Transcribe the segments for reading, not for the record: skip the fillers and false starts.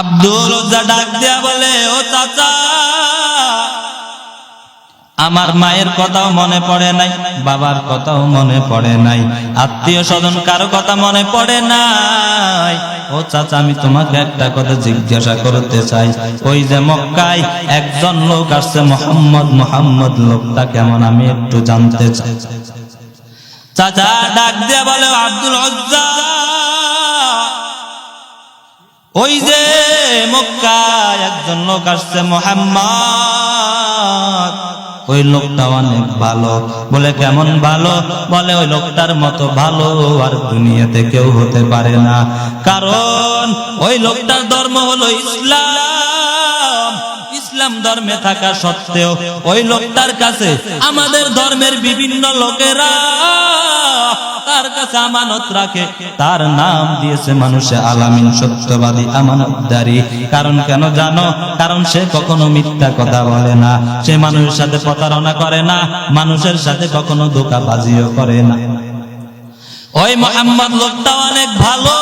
আব্দুল উজ্জা ডাক দিয়া বলে, ও চাচা, আমার মায়ের কথাও মনে পড়ে নাই, বাবার কথাও মনে পড়ে নাই, আত্মীয় স্বজন কারো কথা মনে পড়ে নাই। ও চাচা, আমি তোমাকে একটা কথা জিজ্ঞাসা করতে চাই। ওই যে মক্কায় একজন লোক আসছে, মোহাম্মদ লোকটা কেমন, আমি একটু জানতে চাই। চাচা ডাক দিয়া বলে, আব্দুল উজ্জা, ওই যে মক্কায় একজন লোক আসছে মুহাম্মদ, ওই লোকটা অনেক ভালো। বলে কেমন ভালো? বলে ওই লোকটার মতো ভালো আর দুনিয়াতে কেউ হতে পারে না, কারণ ওই লোকটার ধর্ম হলো ইসলাম। ইসলাম ধর্মে থাকা সত্ত্বেও ওই লোকটার কাছে আমাদের ধর্মের বিভিন্ন লোকেরা তার কাছে আমানত রাখে। তার নাম দিয়েছে মানুষে আলামিন, সত্যবাদী, আমানতদারি। কারণ কেন জানো? কারণ সে কখনো মিথ্যা কথা বলে না, সে মানুষের সাথে প্রতারণা করে না, মানুষের সাথে কখনো ধোঁকাবাজিও করে না। ওই মুহাম্মদ লোকটা অনেক ভালো,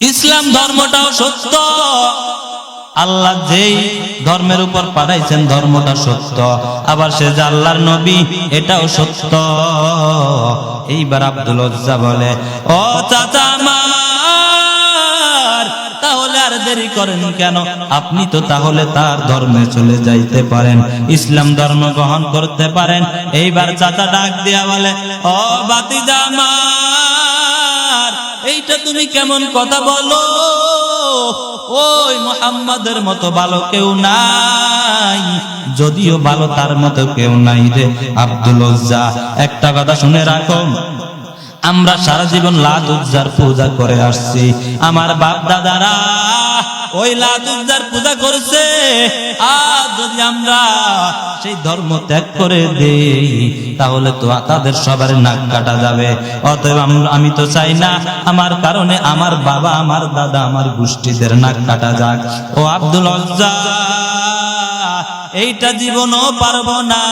ইসলাম ধর্মটাও সত্য, আল্লাহ যেই ধর্মের উপর পাঠাইছেন ধর্মটা সত্য, আবার সে যে আল্লাহর নবী এটাও সত্য। এইবার আব্দুল উজ্জা বলে, ও চাচা আমার, তাহলে আর দেরি করেন কেন? আপনি তো তাহলে তার ধর্মে চলে যাইতে পারেন, ইসলাম ধর্ম গ্রহণ করতে পারেন। এইবার চাচা ডাক দিয়া বলে, ও ভাতিজা আমার, এইটা তুমি কেমন কথা বলো? ওই মুহাম্মাদের মতো ভালো কেউ নাই, যদিও ভালো তার মতো কেউ নাই রে আব্দুল উজ্জা। একটা কথা শুনে রাখো, আমরা সারা জীবন লাত উজ্জার পূজা করে আসছি। আমার বাপ দাদারা ওই লাত উজ্জার পূজা করছে, আর যদি আমরা সেই ধর্ম ত্যাগ করে দেই তাহলে তো তাদের সবার নাক কাটা যাবে। অতএব আমি তো চাই না আমার কারণে আমার বাবা, আমার দাদা, আমার গোষ্ঠীদের নাক কাটা যাক। ও আব্দুল উজ্জা, এইটা জীবনও পারবো না,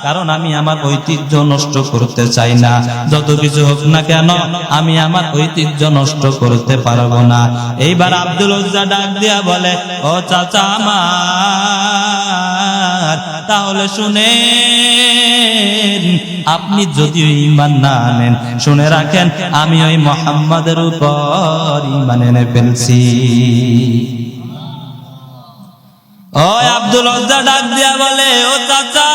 কারণ আমি আমার ঐতিহ্য নষ্ট করতে চাই না। যত কিছু হোক না কেন আমি আমার ঐতিহ্য নষ্ট করতে পারবো না। এইবার আব্দুল উজ্জা ডাক দিয়া বলে, ও চাচা আমার, তাহলে শুনেন, আপনি যদিও ঈমান না আনেন, শুনে রাখেন আমি ওই মুহাম্মাদের উপর ঈমান এনে ফেলছি। ওই আব্দুল উজ্জা ডাক দিয়া বলে, ও চাচা,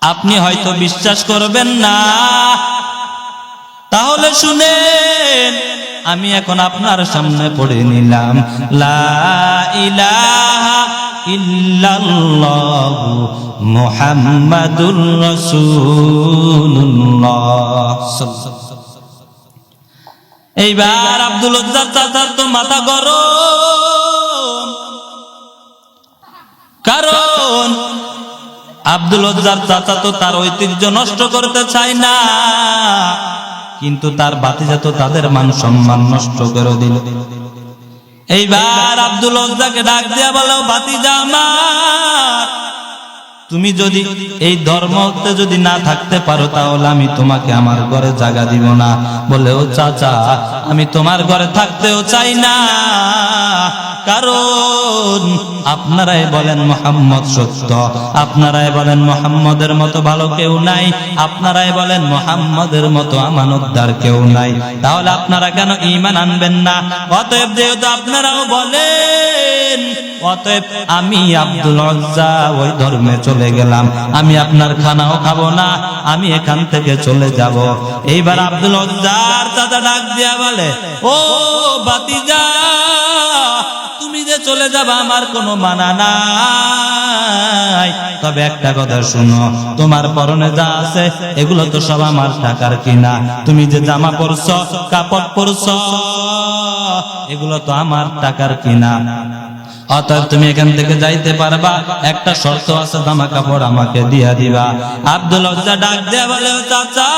আপনি হয়তো বিশ্বাস করবেন না, তাহলে শুনেন, আমি এখন আপনার সামনে পড়ে নিলাম, লা ইলাহা ইল্লাল্লাহু মুহাম্মাদুর রাসূলুল্লাহ। এইবার আব্দুল উজ্জা চাচার তো মাথা গরম, কারণ আব্দুল উজ্জার চাচা তো তার ঐতিহ্য নষ্ট করতে চায় না, কিন্তু তার ভাতিজা তো তাদের মান সম্মান নষ্ট করে দিল। এইবার আব্দুল উজ্জাকে ডাক দিয়া বলো, ভাতিজা আমার, তুমি যদি এই ধর্মতে যদি না থাকতে পারো তাহলে আমি তোমাকে আমার ঘরে জায়গা দিব না। বলে, ও চাচা, আমি তোমার ঘরে থাকতেও চাই না, কারণ আপনারাই বলেন মুহাম্মদ সত্য, আপনারাই বলেন মুহাম্মদের মতো ভালো কেউ নাই, আপনারাই বলেন মুহাম্মদের মতো আমানতদার কেউ নাই, তাহলে আপনারা কেন ঈমান আনবেন না? অতএব যেহেতু আপনারাও বলেন, অতএব আমি আব্দুল উজ্জা ওই ধর্মে চলে গেলাম, আমি আপনার খানাও খাবো না, আমি এখান থেকে চলে যাব। এইবার আব্দুল উজ্জার চাচা ডাক দিয়া বলে, ও ভাতিজা, তুমি যে চলে যাবা আমার কোনো মানা নাই, তবে একটা কথা শুনো, তোমার পরনে যা আছে এগুলো তো সব আমার টাকার কিনা, তুমি যে জামা পরছো, কাপড় পরছো, এগুলো তো আমার টাকার কিনা, অতএব তুমি এখান থেকে যাইতে পারবা, একটা শর্ত আছে, জামা কাপড় আমাকে দিয়া দিবা। আব্দুল উজ্জা ডাক দিয়া বলে, চাচা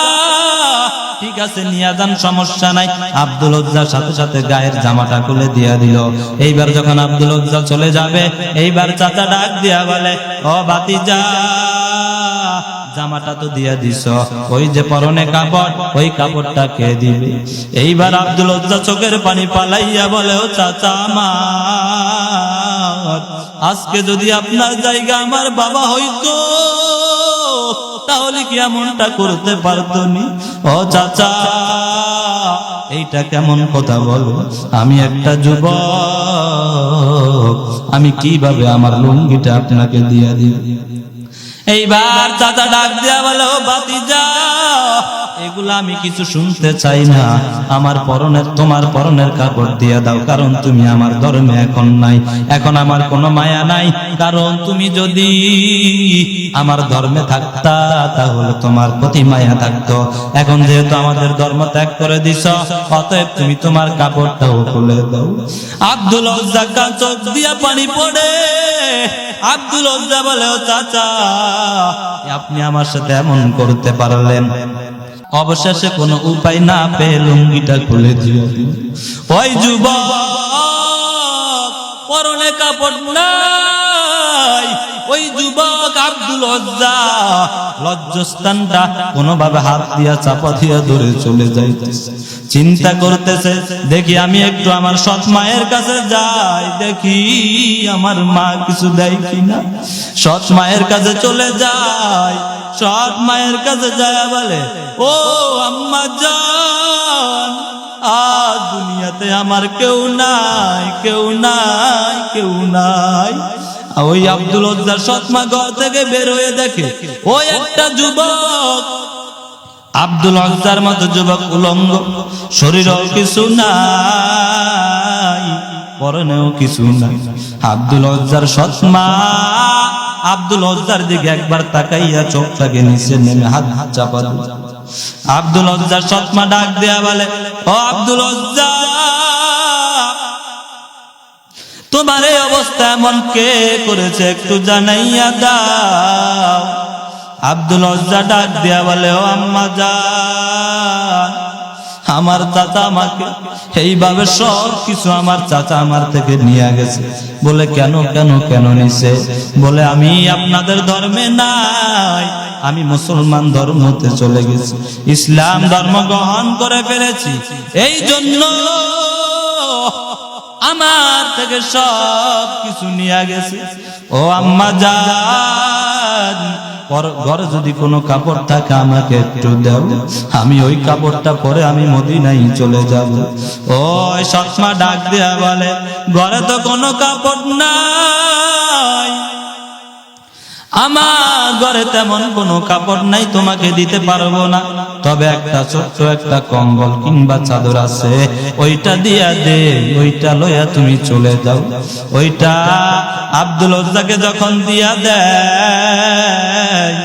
ঠিক আছে, নিয়ে যান, সমস্যা নাই। আব্দুল উজ্জার সাথে সাথে গায়ের জামাটা খুলে দিয়া দিল। এইবার যখন আব্দুল উজ্জা চলে যাবে, এইবার চাচা ডাক দিয়া বলে, ও ভাতিজা, জামাটা তো দিয়া দিছ, ওই যে পরনে কাপড়, ওই কাপড়টা কে দিবে? এইবার আব্দুল উজ্জা চোখের পানি পালাইয়া বলে, ও চাচা আমার, আজকে যদি আপনার জায়গা আমার বাবা হইতো তাহলে কি এমনটা করতে পারতনি? ও চাচা, এইটা কেমন কথা বলো? আমি একটা যুবক, আমি কিভাবে আমার লুঙ্গিটা আপনাকে দিয়া দিব? এইবার চাচা ডাক দিয়া বলে, ও ভাতিজা, এগুলা আমি কিছু শুনতে চাই না, আমার পরনের, তোমার পরনের কাপড় দিয়া দাও, কারণ তুমি আমার ধর্মে এখন নাই, এখন আমার কোনো মায়া নাই, কারণ তুমি যদি আমার ধর্মে থাকতা তাহলে তোমার প্রতি মায়া থাকতো, এখন যেহেতু আমাদের ধর্ম ত্যাগ করে দিছ, অতএব তুমি তোমার কাপড়টাও খুলে দাও। আব্দুল উজ্জা চোখ দিয়া পানি পড়ে। আব্দুল উজ্জা বলে, ও চাচা, আপনি আমার সাথে এমন করতে পারলেন? অবশেষে কোনো উপায় না পেয়ে লুঙ্গিটা খুলে দিল। ওই যুবক, পরনে কাপড় নাই, ওই যুবক আব্দুল উজ্জা লজ্জাস্থানটা কোনোভাবে হাত দিয়া চাপা দিয়া ধরে চলে যাইতেছে, চিন্তা করতেছে, দেখি আমি একটু আমার সৎ মায়ের কাছে যাই, দেখি আমার মা কিছু দেয় কিনা। সৎ মায়ের কাছে চলে যায়, সৎ মায়ের কাছে যায় বলে, ও আম্মা জান, আজ দুনিয়াতে আমার কেউ নাই, কেউ নাই, কেউ নাই। ওই আব্দুল উজ্জার সৎ মা ঘর থেকে বের হয়ে দেখে ওই একটা যুবক, আব্দুল উজ্জার মতো যুবক, উলঙ্গ, শরীরেও কিছু নাই, পরনেও কিছু নাই। আব্দুল উজ্জার সৎ মা আব্দুল উজ্জার দিকে একবার তাকাইয়া চোখটাকে নিচে নেমে হাত চাপা দিল। আব্দুল উজ্জার সৎ মা ডাক দেয়া বলে, ও আব্দুল উজ্জা, তোমার এই অবস্থা এমন কে করেছে একটু জানাইয়া দাও। আব্দুল উজ্জা ডাক দেয়া বলে, ও আম্মা জান, আমার চাচা আমাকে এইভাবে সব কিছু আমার চাচা আমার থেকে নিয়ে গেছে। বলে, কেন কেন কেন নিছে? বলে, আমি আপনাদের ধর্মে নাই, আমি মুসলমান ধর্মতে চলে গেছি, ইসলাম ধর্ম গ্রহণ করে ফেলেছি, এই জন্য আমার থেকে সব কিছু নিয়ে গেছে। ও আম্মা জান, ঘরে যদি কোনো কাপড় থাকে আমাকে একটু দাও, আমি ওই কাপড়টা পরে আমি মদিনায় চলে যাব। ওই সৎ মা ডাক দেয়া বলে, ঘরে তো কোনো কাপড় নাই, আমার ঘরে তেমন কোনো কাপড় নাই, তোমাকে দিতে পারবো না, তবে একটা ছোট্ট একটা কম্বল কিংবা চাদর আছে, ওইটা দিয়া দে, ওইটা লইয়া তুমি চলে যাও। ওইটা আব্দুল উজ্জাকে যখন দিয়া দেয়,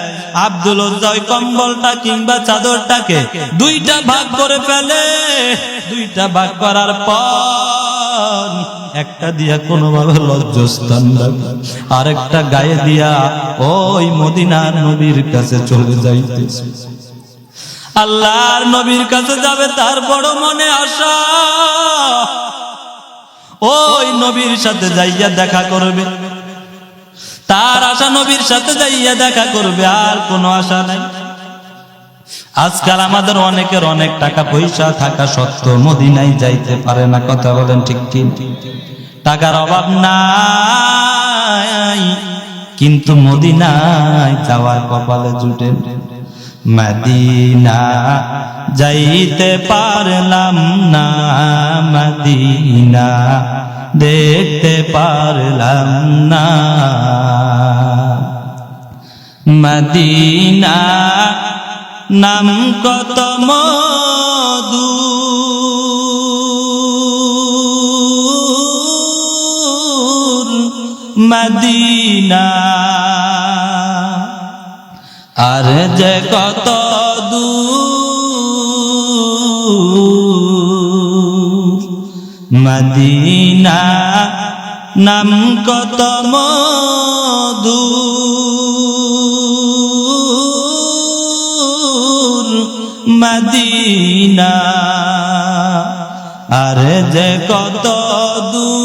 আব্দুল উজ্জা ওই কম্বলটা কিংবা চাদরটাকে দুইটা ভাগ করে ফেলে। দুইটা ভাগ করার পর একটা দিয়া কোনোভাবে লজ্জাস্থান রাখে, আরেকটা গায়ে দিয়া ওই মদিনার নবীর কাছে চলে যাইতেছে। আল্লাহর নবীর কাছে যাবে তার বড় মনে আশা, ওই নবীর সাথে যাইয়া দেখা করবে, তার আশা নবীর সাথে যাইয়া দেখা করবে, আর কোনো আশা নাই। আজকাল আমাদের অনেকের অনেক টাকা পয়সা থাকা সত্ত্বেও মদিনায় যাইতে পারে না, কথা বলেন ঠিক কি? টাকার অভাব নাই, কিন্তু মদিনায় যাওয়ার কপালে জুটে। মদিনা যাইতে পারলাম না, মদিনা দেখতে পারলাম না, মদিনা নাম কত মধু, মদিনা আর যে কত দূর, মদিনা নাম কত মধু, মদিনা আর যে কত দূর,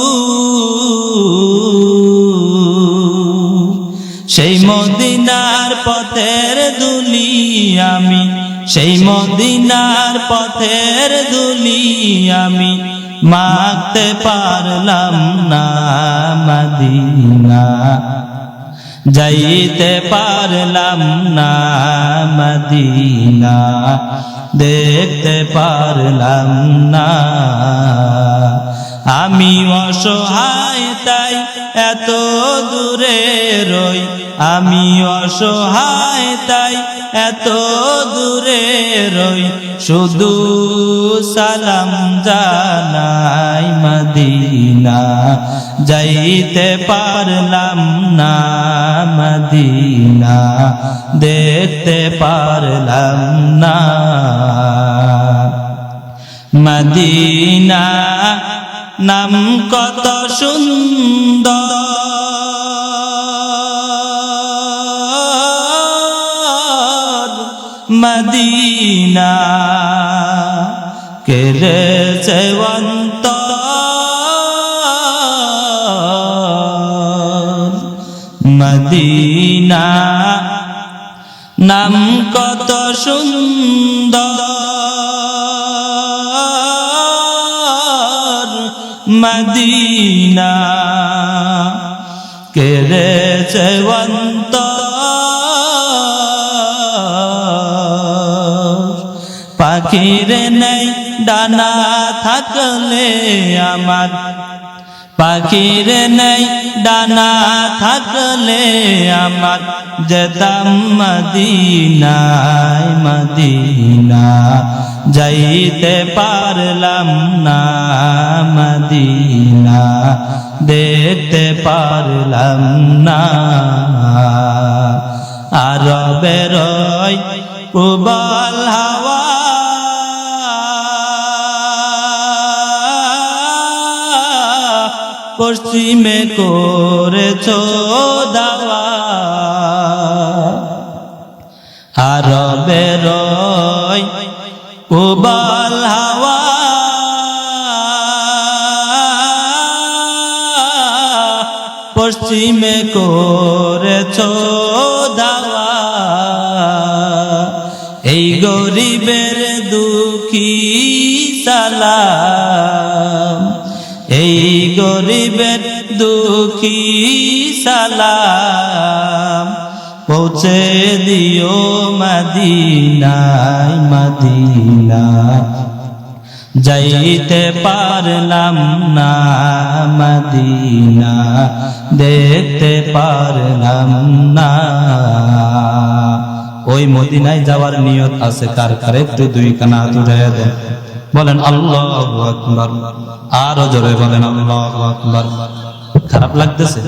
সেই মদিনার পথের দূর আমি সেই মদিনার পথের ধুলি আমি মাখতে পারলাম না মদিনা যাইতে পারলাম না মদিনা দেখতে পারলাম না আমি অসহায় তাই এত দূরে রই আমি অসহায় তাই এত দূরে রই শুধু সালাম জানাই মদিনা যাইতে পারলাম না মদিনা দেখতে পারলাম না মদিনা নাম কত সুন্দর মদিনা কেড়েছে অন্তর মদিনা নাম কত সুন্দর মদিনা কেড়েছে অন্তর পাখির নেই ডানা থাকলে আমার পাখির নেই ডানা থাকলে আমার যেতাম মদিনায় মদিনা যাইতে পারলাম না মদিনা দেখতে পারলাম না আরবের প্রবল হাওয়া পশ্চিমে করেছ দাওয়া আরবের প্রবল হাওয়া পশ্চিমে করেছ দাওয়া এই গরিবের দুঃখী সালাম এই গরিবের দুঃখী সালাম পৌঁছে দিও মদিনায় মদিনা যাইতে পারলাম না মদিনা দেখতে পারলাম না ওই মদিনায় যাওয়ার নিয়ত আছে কার কার একটু দুই কানা উঠাইয়া দেন বলেন আল্লাহু আকবার আরো জোরে বলেন আল্লাহু আকবার খারাপ লাগতেছে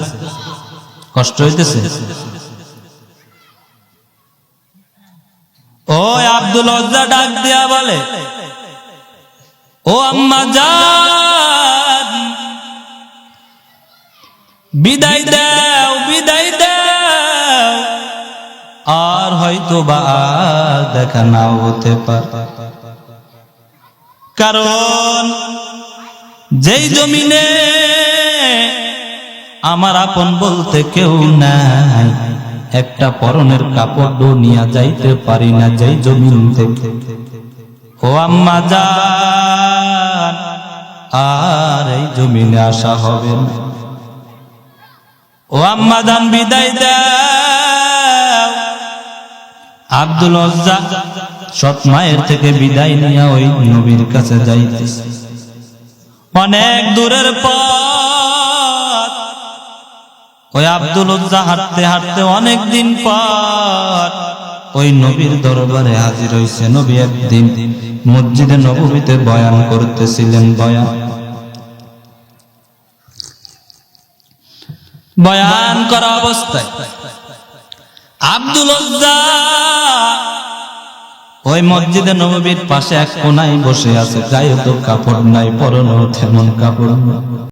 কষ্ট হইতেছে ওই আব্দুল ওজ্জা ডাক দিয়া বলে ও আম্মা জান বিদায় দাও বিদায় দাও আর হয়তো বা দেখা নাও হতে পারে কারণ যেই জমিনে আমার আপন বলতে কেউ নাই একটা পরনের কাপড় নিয়ে যাইতে পারি না যেই জমিন থেকে ও আম্মা জান আর এই জমিনে আসা হবে না ও আম্মা জান বিদায় দাও আব্দুল ওজ্জা সৎ মায়ের থেকে বিদায় নিয়ে ওই নবীর কাছে যাইতেছে অনেক দূরের পথ ওই আব্দুল ওজ্জা হাঁটতে হাঁটতে অনেক দিন পর ওই নবীর দরবারে হাজির হইছে নবী একদিন মসজিদে নববীতে বয়ান করতেছিলেন বয়ান করা অবস্থায় আব্দুল ওজ্জা ওই মসজিদে নববীর পাশে এক কোনায় বসে আছে গায়ে তো কাপড় নাই পরনেও তেমন কাপড় নাই